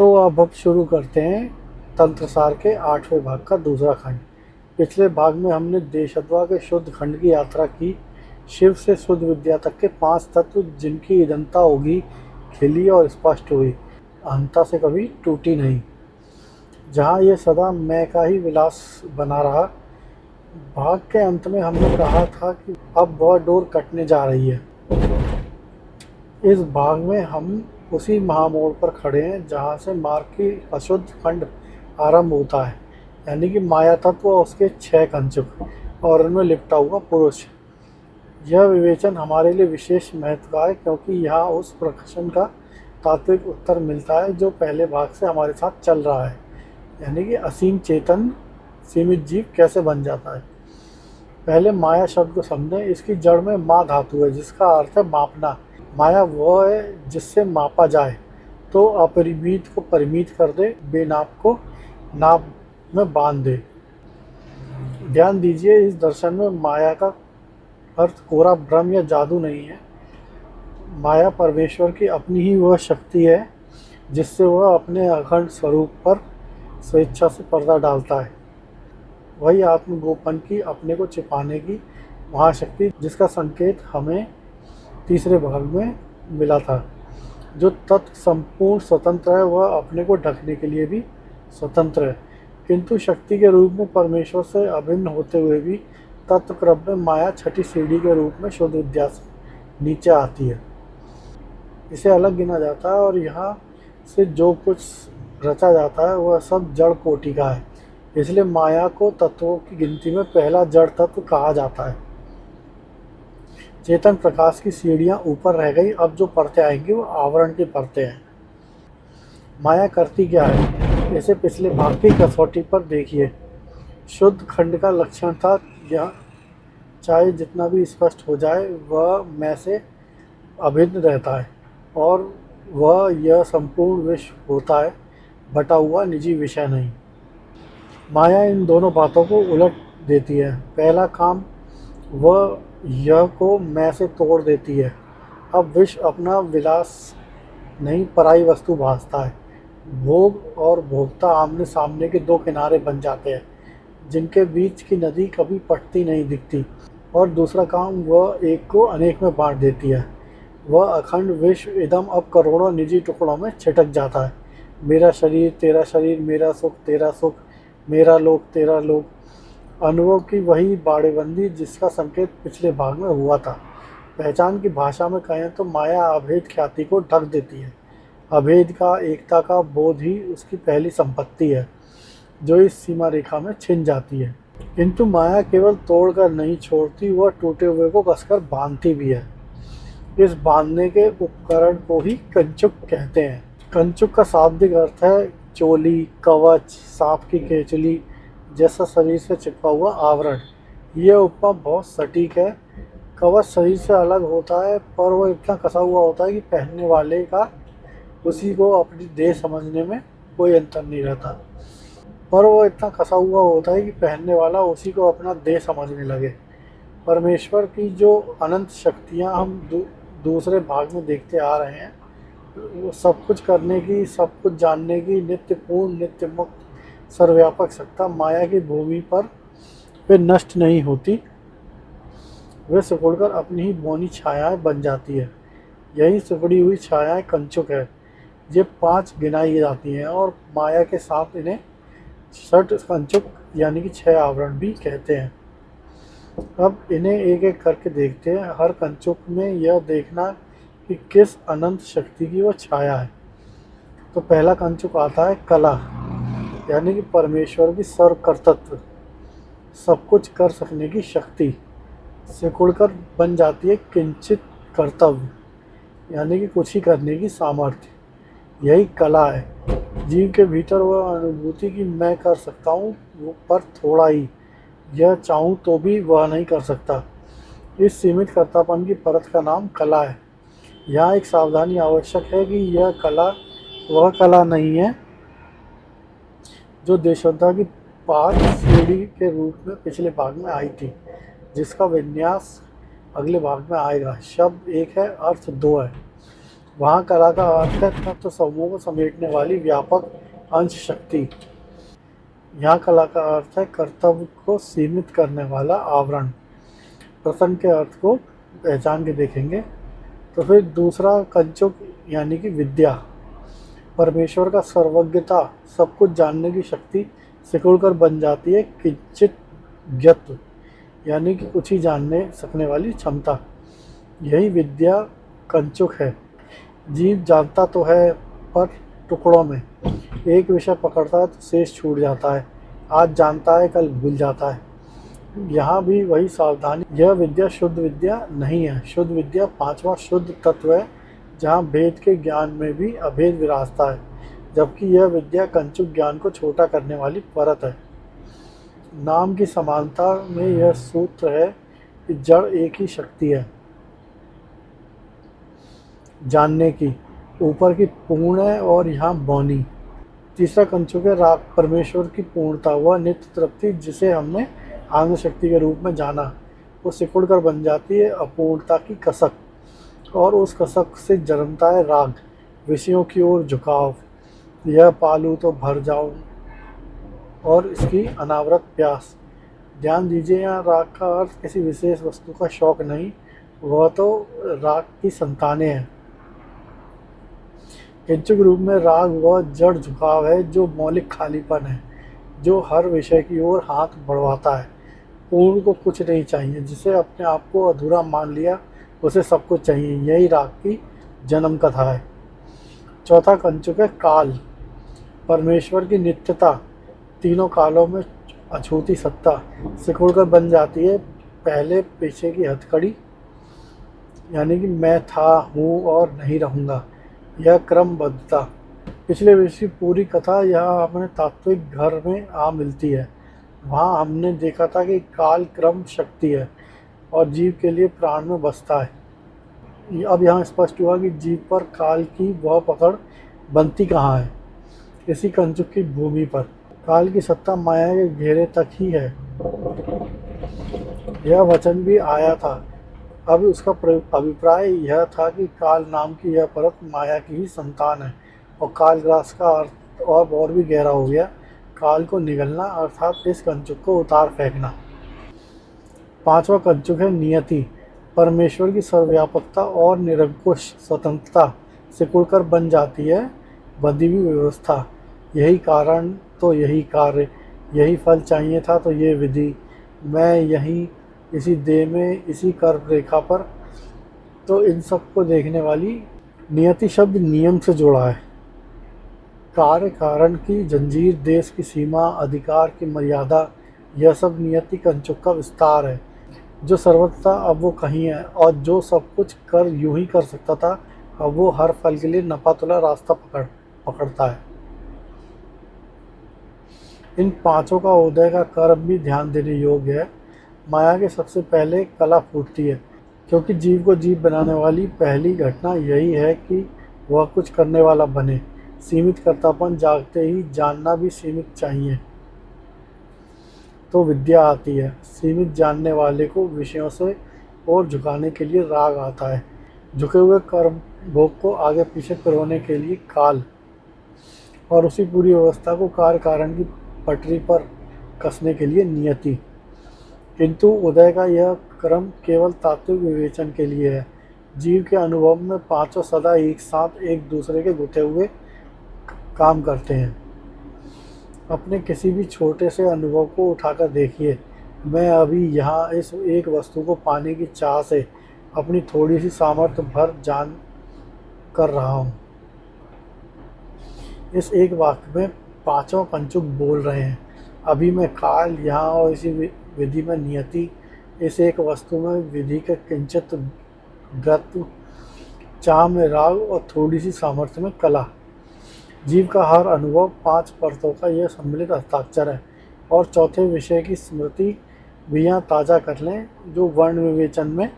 तो अब शुरू करते हैं तंत्रसार के 8वें भाग का दूसरा खंड। पिछले भाग में हमने देशत्वा के शुद्ध खंड की यात्रा की। शिव से शुद्ध विद्या तक के 5 तत्व जिनकी ईदनता होगी खिली और स्पष्ट हुई, अहंता से कभी टूटी नहीं। जहाँ ये सदा मैं का ही विलास बना रहा। भाग के अंत में हमने कहा था कि अब वह डोर कटने जा रही है। इस भाग में हम उसी महामोड़ पर खड़े हैं जहाँ से मार्ग की अशुद्ध खंड आरंभ होता है, यानी कि माया तत्व और उसके 6 कंचुक और उनमें लिपटा हुआ पुरुष। यह विवेचन हमारे लिए विशेष महत्व का है क्योंकि यहाँ उस प्रश्न का तात्विक उत्तर मिलता है जो पहले भाग से हमारे साथ चल रहा है, यानी कि असीम चेतन सीमित जीव कैसे बन जाता है। पहले माया शब्द को समझें। इसकी जड़ में मा धातु है जिसका अर्थ है मापना। माया वह है जिससे मापा जाए, तो अपरिमित को परिमित कर दे, बेनाप को नाप में बांध दे। ध्यान दीजिए, इस दर्शन में माया का अर्थ कोरा भ्रम या जादू नहीं है। माया परमेश्वर की अपनी ही वह शक्ति है जिससे वह अपने अखंड स्वरूप पर स्वेच्छा से पर्दा डालता है। वही आत्मगोपन की, अपने को छिपाने की महाशक्ति जिसका संकेत हमें तीसरे भाग में मिला था। जो तत्व संपूर्ण स्वतंत्र है वह अपने को ढकने के लिए भी स्वतंत्र है, किंतु शक्ति के रूप में परमेश्वर से अभिन्न होते हुए भी तत्व क्रम में माया छठी सीढ़ी के रूप में शुद्ध विद्या से नीचे आती है। इसे अलग गिना जाता है और यहाँ से जो कुछ रचा जाता है वह सब जड़ कोटि का है। इसलिए माया को तत्वों की गिनती में पहला जड़ तत्व कहा जाता है। चेतन प्रकाश की सीढ़ियाँ ऊपर रह गई। अब जो परतें आएंगी वो आवरण की परतें हैं। माया करती क्या है, इसे पिछले भाग की कसौटी पर देखिए। शुद्ध खंड का लक्षण था यह, चाहे जितना भी स्पष्ट हो जाए वह मैं से अभिन्न रहता है और वह यह संपूर्ण विश्व होता है, बटा हुआ निजी विषय नहीं। माया इन दोनों बातों को उलट देती है। पहला काम वह यह को मैं से तोड़ देती है। अब विश्व अपना विलास नहीं पराई वस्तु भासता है। भोग और भोक्ता आमने सामने के दो किनारे बन जाते हैं जिनके बीच की नदी कभी पटती नहीं दिखती। और दूसरा काम वह एक को अनेक में बांट देती है। वह अखंड विश्व इदम अब करोड़ों निजी टुकड़ों में छिटक जाता है। मेरा शरीर तेरा शरीर, मेरा सुख तेरा सुख, मेरा लोक तेरा लोक। अनुभव की वही बाड़ेबंदी जिसका संकेत पिछले भाग में हुआ था। पहचान की भाषा में कहें तो माया अभेद ख्याति को ढक देती है। अभेद का, एकता का बोध ही उसकी पहली संपत्ति है जो इस सीमा रेखा में छिन जाती है। किंतु माया केवल तोड़कर नहीं छोड़ती, वह टूटे हुए को कसकर बांधती भी है। इस बांधने के उपकरण को ही कंचुक कहते हैं। कंचुक का शाब्दिक अर्थ है चोली, कवच, सांप की केचुली जैसा शरीर से चिपका हुआ आवरण। यह उपमा बहुत सटीक है। कवच शरीर से अलग होता है पर वह इतना कसा हुआ होता है कि पहनने वाले का उसी को अपनी देह समझने में कोई अंतर नहीं रहता। पर वह इतना कसा हुआ होता है कि पहनने वाला उसी को अपना देह समझने लगे। परमेश्वर की जो अनंत शक्तियाँ हम दूसरे भाग में देखते आ रहे हैं, वो सब कुछ करने की, सब कुछ जानने की नित्य पूर्ण, नित्य मुक्त, सर्वव्यापक सत्ता माया की भूमि पर वे नष्ट नहीं होती। वे सिकुड़कर अपनी ही मौनी छायाएं बन जाती है। यही सिकुड़ी हुई छायाएं कंचुक है। ये 5 गिनाई जाती हैं और माया के साथ इन्हें षट कंचुक यानी कि 6 आवरण भी कहते हैं। अब इन्हें एक एक करके देखते हैं। हर कंचुक में यह देखना कि किस अनंत शक्ति की वो छाया है। तो पहला कंचुक आता है कला, यानी कि परमेश्वर की सर्वकर्तृत्व, सब कुछ कर सकने की शक्ति। सिकुड़कर बन जाती है किंचित कर्तव्य, यानी कि कुछ ही करने की सामर्थ्य। यही कला है। जीव के भीतर वह अनुभूति कि मैं कर सकता हूँ, वो पर थोड़ा ही, यह चाहूँ तो भी वह नहीं कर सकता। इस सीमित कर्तापन की परत का नाम कला है। यहाँ एक सावधानी आवश्यक है कि यह कला वह कला नहीं है जो देशवंता की 5 सीढ़ी के रूप में पिछले भाग में आई थी, जिसका विन्यास अगले भाग में आएगा। शब्द एक है, अर्थ 2 है। वहाँ कला का अर्थ है तत्व समूह को समेटने वाली व्यापक अंश शक्ति। यहाँ कला का अर्थ है कर्तव्य को सीमित करने वाला आवरण। प्रसन्न के अर्थ को पहचान के देखेंगे। तो फिर दूसरा कंचुक यानी कि विद्या। परमेश्वर का सर्वज्ञता, सब कुछ जानने की शक्ति सिकुड़कर बन जाती है किंचित ज्ञत्व, यानी कि कुछ ही जानने सकने वाली क्षमता। यही विद्या कंचुक है। जीव जानता तो है पर टुकड़ों में। एक विषय पकड़ता है तो शेष छूट जाता है। आज जानता है कल भूल जाता है। यहाँ भी वही सावधानी। यह विद्या शुद्ध विद्या नहीं है। शुद्ध विद्या पांचवा शुद्ध तत्व है, जहाँ भेद के ज्ञान में भी अभेद विराजता है, जबकि यह विद्या कंचुक ज्ञान को छोटा करने वाली परत है। नाम की समानता में यह सूत्र है कि जड़ एक ही शक्ति है जानने की, ऊपर की पूर्ण है और यहाँ बौनी। तीसरा कंचुक है राग। परमेश्वर की पूर्णता, वह नित्य तृप्ति जिसे हमने आनंद शक्ति के रूप में जाना, वो सिकुड़ कर बन जाती है अपूर्णता की कसक, और उस कसक से जन्मता है राग, विषयों की ओर झुकाव। यह पालू तो भर जाऊं और इसकी अनावरत प्यास। ध्यान दीजिए, यहाँ राग का अर्थ किसी विशेष वस्तु का शौक नहीं, वह तो राग की संतानें हैं। किंचुक रूप में राग वह जड़ झुकाव है जो मौलिक खालीपन है, जो हर विषय की ओर हाथ बढ़वाता है। पूर्ण को कुछ नहीं चाहिए, जिसे अपने आप को अधूरा मान लिया उसे सब कुछ चाहिए। यही राग की जन्म कथा है। चौथा कंचुक है काल। परमेश्वर की नित्यता, तीनों कालों में अछूती सत्ता, सिकुड़कर बन जाती है पहले पीछे की हथकड़ी, यानी कि मैं था, हूँ और नहीं रहूँगा। यह क्रमबद्धता। पिछले विषय की पूरी कथा यहाँ हमें तात्विक घर में आ मिलती है। वहाँ हमने देखा था कि काल क्रम शक्ति है और जीव के लिए प्राण में बसता है। अब यहाँ स्पष्ट हुआ कि जीव पर काल की वह पकड़ बनती कहाँ है, इसी कंचुक की भूमि पर। काल की सत्ता माया के घेरे तक ही है। यह वचन भी आया था। अब उसका अभिप्राय यह था कि काल नाम की यह परत माया की ही संतान है, और कालग्रास का अर्थ और भी गहरा हो गया। काल को निगलना अर्थात इस कंचुक को उतार फेंकना। पांचवा कंचुक है नियति। परमेश्वर की सर्वव्यापकता और निरंकुश स्वतंत्रता सिकुड़कर बन जाती है बंधी हुई व्यवस्था। यही कारण तो यही कार्य, यही फल चाहिए था तो ये विधि, मैं यही इसी देह में इसी कर्म रेखा पर। तो इन सब को देखने वाली नियति शब्द नियम से जोड़ा है। कार्य कारण की जंजीर, देश की सीमा, अधिकार की मर्यादा, यह सब नियति कंचुक का विस्तार है। जो सर्वथा अब वो कहीं है, और जो सब कुछ कर यूं ही कर सकता था, अब वो हर फल के लिए नपातुला रास्ता पकड़ता है। इन पांचों का उदय का कर्म भी ध्यान देने योग्य है। माया के सबसे पहले कला फूटती है, क्योंकि जीव को जीव बनाने वाली पहली घटना यही है कि वह कुछ करने वाला बने। सीमित कर्तापन जागते ही जानना भी सीमित चाहिए, तो विद्या आती है। सीमित जानने वाले को विषयों से और झुकाने के लिए राग आता है। झुके हुए कर्म भोग को आगे पीछे करवाने के लिए काल, और उसी पूरी व्यवस्था को कार्य कारण की पटरी पर कसने के लिए नियति। किंतु उदय का यह क्रम केवल तात्विक विवेचन के लिए है। जीव के अनुभव में पांचों सदा एक साथ एक दूसरे के गुथे हुए काम करते हैं। अपने किसी भी छोटे से अनुभव को उठाकर देखिए। मैं अभी यहाँ इस एक वस्तु को पाने की चाह से अपनी थोड़ी सी सामर्थ्य भर जान कर रहा हूँ। इस एक वाक्य में पांचों कंचुक बोल रहे हैं। अभी मैं काल, यहाँ और इसी विधि में नियति, इस एक वस्तु में विधि के किंचित गत्व, चाह में राग और थोड़ी सी सामर्थ्य में कला। जीव का हर अनुभव पांच परतों का यह सम्मिलित हस्ताक्षर है। और चौथे विषय की स्मृति भी यहाँ ताज़ा कर लें, जो वर्ण विवेचन में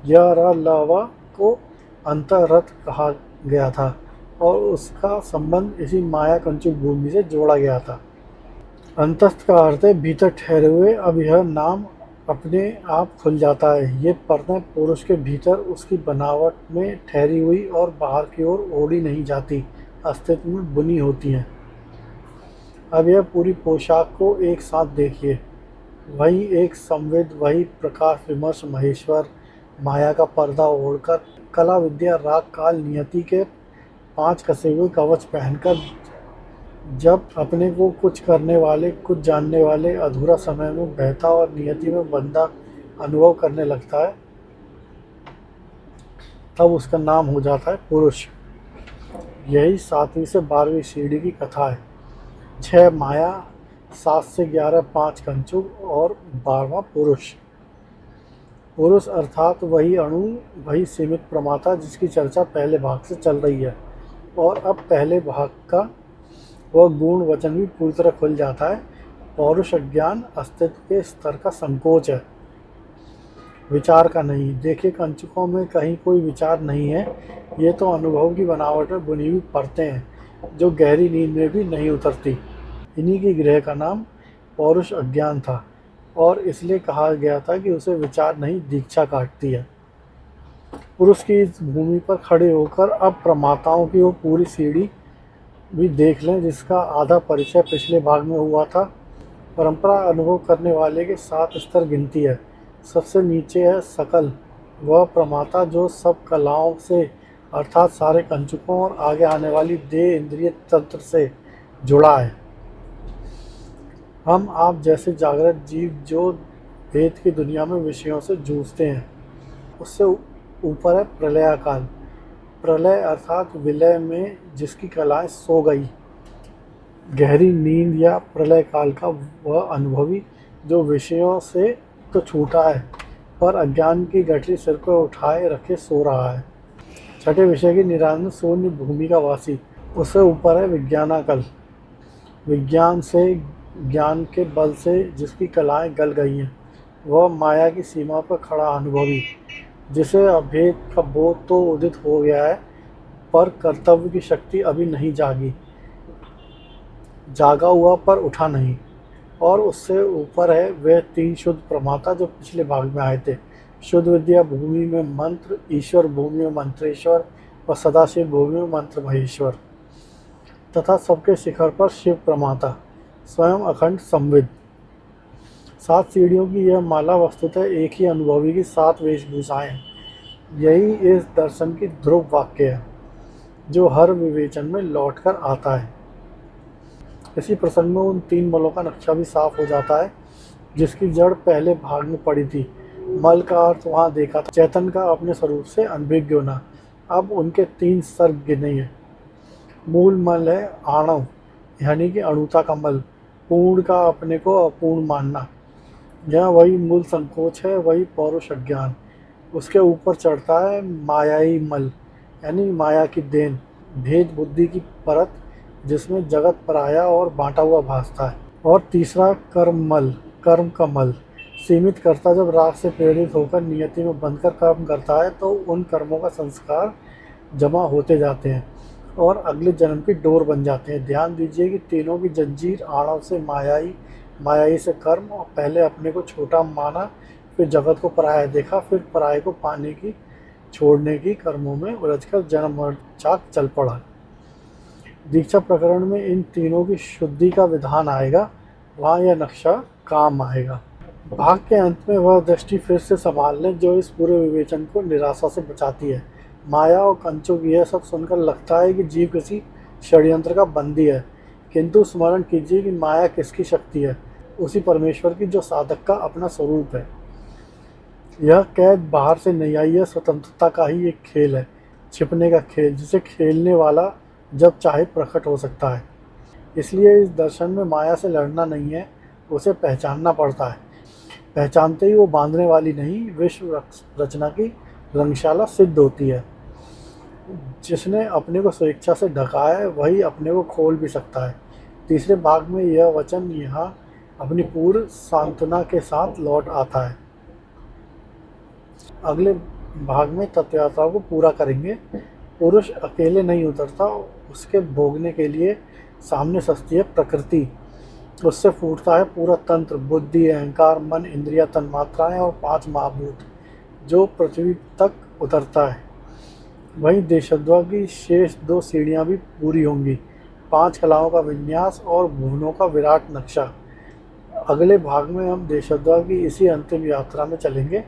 यह र ल व को अंतररथ कहा गया था, और उसका संबंध इसी माया कंचुक भूमि से जोड़ा गया था। अंतस्थ का अर्थ है भीतर ठहरे हुए। अब यह नाम अपने आप खुल जाता है। ये परतें पुरुष के भीतर उसकी बनावट में ठहरी हुई और बाहर की ओर ओढ़ी नहीं जाती, अस्तित्व में बुनी होती हैं। अब यह पूरी पोशाक को एक साथ देखिए। वही एक संविद, वही प्रकाश विमर्श महेश्वर, माया का पर्दा ओढ़कर, कला विद्या राग काल नियति के 5 कसे हुए कवच पहनकर, जब अपने को कुछ करने वाले, कुछ जानने वाले, अधूरा समय में बहता और नियति में बंधा अनुभव करने लगता है, तब उसका नाम हो जाता है पुरुष। यही 7वीं से 12वीं सीढ़ी की कथा है। 6 माया, 7 से 11 5 कंचुक और 12वां पुरुष। पुरुष अर्थात वही अणु, वही सीमित प्रमाता जिसकी चर्चा पहले भाग से चल रही है। और अब पहले भाग का वह गुण वचन भी पूरी तरह खुल जाता है। पौरुष अज्ञान अस्तित्व के स्तर का संकोच है, विचार का नहीं। देखिए, कंचुकों में कहीं कोई विचार नहीं है। ये तो अनुभव की बनावट में बुनी हुई परतें हैं जो गहरी नींद में भी नहीं उतरती। इन्हीं की गृह का नाम पौरुष अज्ञान था और इसलिए कहा गया था कि उसे विचार नहीं, दीक्षा काटती है। पुरुष की इस भूमि पर खड़े होकर अब प्रमाताओं की वो पूरी सीढ़ी भी देख लें जिसका आधा परिचय पिछले भाग में हुआ था। परंपरा अनुभव करने वाले के 7 स्तर गिनती है। सबसे नीचे है सकल, वह प्रमाता जो सब कलाओं से अर्थात सारे कंचुकों और आगे आने वाली देह इंद्रिय तंत्र से जुड़ा है। हम आप जैसे जागृत जीव जो भेद की दुनिया में विषयों से जूझते हैं। उससे ऊपर है प्रलयाकाल, प्रलय अर्थात विलय में जिसकी कलाएं सो गई। गहरी नींद या प्रलय काल का वह अनुभवी जो विषयों से तो छूटा है पर अज्ञान की गठरी सिर पर उठाए रखे सो रहा है। छठे विषय की निरानंद शून्य भूमि का वासी। उससे ऊपर है विज्ञानाकल, विज्ञान से, ज्ञान के बल से जिसकी कलाएं गल गई हैं। वह माया की सीमा पर खड़ा अनुभवी जिसे अभेद का बोध तो उदित हो गया है पर कर्तव्य की शक्ति अभी नहीं जागी, जागा हुआ पर उठा नहीं। और उससे ऊपर है वह 3 शुद्ध प्रमाता जो पिछले भाग में आए थे। शुद्ध विद्या भूमि में मंत्र ईश्वर, भूमि में मंत्रेश्वर और सदाशिव भूमि में मंत्र महेश्वर, तथा सबके शिखर पर शिव प्रमाता स्वयं अखंड संविद। 7 सीढ़ियों की यह माला वस्तुतः एक ही अनुभवी की 7 वेशभूषाएं हैं। यही इस दर्शन की ध्रुव वाक्य है जो हर विवेचन में लौटकर आता है। इसी प्रसंग में उन 3 मलों का नक्शा भी साफ हो जाता है जिसकी जड़ पहले भाग में पड़ी थी। मल का अर्थ वहाँ देखा था, चैतन्य का अपने स्वरूप से अनभिज्ञ होना। अब उनके 3 स्तर गिने हैं। मूल मल है आणव, यानी कि अणुता का मल, पूर्ण का अपने को अपूर्ण मानना। यह वही मूल संकोच है, वही पौरुष अज्ञान। उसके ऊपर चढ़ता है मायाई मल, यानी माया की देन, भेद बुद्धि की परत जिसमें जगत पराया और बांटा हुआ भासता है। और तीसरा कर्म मल, कर्म का मल। सीमित कर्ता जब राग से प्रेरित होकर नियति में बंधकर कर्म करता है तो उन कर्मों का संस्कार जमा होते जाते हैं और अगले जन्म की डोर बन जाते हैं। ध्यान दीजिए कि तीनों की जंजीर आणव से मायाई, मायाई से कर्म, और पहले अपने को छोटा माना, फिर जगत को पराया देखा, फिर पराये को पाने की, छोड़ने की कर्मों में उलझकर जन्म मरण चाक चल पड़ा। दीक्षा प्रकरण में इन तीनों की शुद्धि का विधान आएगा, वहाँ यह नक्शा काम आएगा। भाग के अंत में वह दृष्टि फिर से संभाल लें जो इस पूरे विवेचन को निराशा से बचाती है। माया और कंचुक यह सब सुनकर लगता है कि जीव किसी षड्यंत्र का बंदी है, किंतु स्मरण कीजिए कि माया किसकी शक्ति है, उसी परमेश्वर की जो साधक का अपना स्वरूप है। यह कैद बाहर से नहीं आई है, स्वतंत्रता का ही एक खेल है, छिपने का खेल जिसे खेलने वाला जब चाहे प्रकट हो सकता है। इसलिए इस दर्शन में माया से लड़ना नहीं है, उसे पहचानना पड़ता है। पहचानते ही वो बांधने वाली नहीं, विश्व रचना की रंगशाला सिद्ध होती है। जिसने अपने को स्वेच्छा से ढका है वही अपने को खोल भी सकता है। तीसरे भाग में यह वचन यहाँ अपनी पूर्ण सांत्वना के साथ लौट आता है। अगले भाग में तत्वयात्रा को पूरा करेंगे। पुरुष अकेले नहीं उतरता, उसके भोगने के लिए सामने सस्ती है प्रकृति। उससे फूटता है पूरा तंत्र, बुद्धि, अहंकार, मन, इंद्रिया, तन्मात्राएं और 5 महाभूत, जो पृथ्वी तक उतरता है। वहीं देशद्रोह की शेष 2 सीढ़ियां भी पूरी होंगी, 5 कलाओं का विन्यास और भुवनों का विराट नक्शा। अगले भाग में हम देशद्रोह की इसी अंतिम यात्रा में चलेंगे,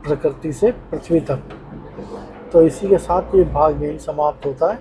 प्रकृति से पृथ्वी तक। तो इसी के साथ ये भाग यहीं समाप्त होता है।